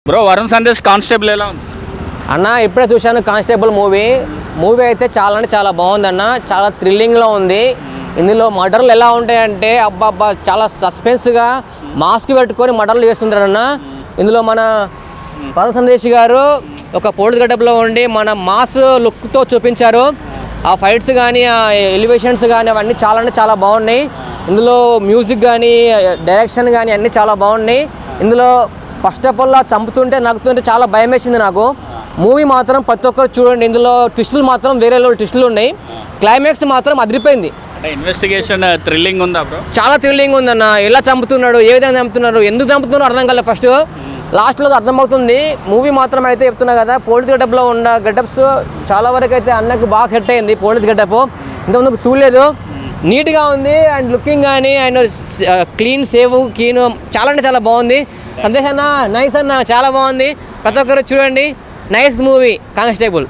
Bro Varun Sandesh constable ఎలా ఉంది అన్న? ఇప్పుడే చూశాను కానిస్టేబుల్ మూవీ అయితే చాలా అంటే చాలా బాగుందన్న. చాలా థ్రిల్లింగ్లో ఉంది. ఇందులో మర్డర్లు ఎలా ఉంటాయంటే అబ్బా చాలా సస్పెన్స్గా మాస్క్ పెట్టుకొని మర్డర్లు చేస్తుంటారన్న. ఇందులో మన వరుణ్ సందేశ్ గారు ఒక పోలీస్ గెటప్లో ఉండి మన మాస్ లుక్తో చూపించారు. ఆ ఫైట్స్ కానీ ఆ ఎలివేషన్స్ కానీ అవన్నీ చాలా అంటే చాలా బాగున్నాయి. ఇందులో మ్యూజిక్ కానీ డైరెక్షన్ కానీ అన్నీ చాలా బాగున్నాయి. ఇందులో ఫస్ట్ ఆఫ్ ఆల్ చంపుతుంటే నగ్గుతుంటే చాలా భయం వేసింది నాకు. మూవీ మాత్రం ప్రతి ఒక్కరు చూడండి. ఇందులో ట్విస్టులు మాత్రం వేరే ట్విస్టులు ఉన్నాయి. క్లైమాక్స్ మాత్రం అదిరిపోయింది. అంటే ఇన్వెస్టిగేషన్ థ్రిల్లింగ్ ఉందా బ్రో? చాలా థ్రిల్లింగ్ ఉందన్న. ఎలా చంపుతున్నాడు, ఏ విధంగా చంపుతున్నారు, ఎందుకు చంపుతున్నారో అర్థం కాలేదు. ఫస్ట్ లాస్ట్లో అర్థమవుతుంది. మూవీ మాత్రం అయితే చెప్తున్నా కదా, పోలీస్ గెటప్లో ఉన్న గెటప్స్ చాలా వరకు అయితే అన్నకు బాగా సెట్ అయింది. పోలీస్ గెటప్ ఇంతకుముందుకు చూడలేదు. నీట్గా ఉంది. అండ్ లుకింగ్ కానీ అండ్ క్లీన్ క్లీన్ చాలా అంటే చాలా బాగుంది. సందేశ్ అన్న నైస్ అన్న, చాలా బాగుంది. ప్రతి ఒక్కరు చూడండి. Nice movie constable.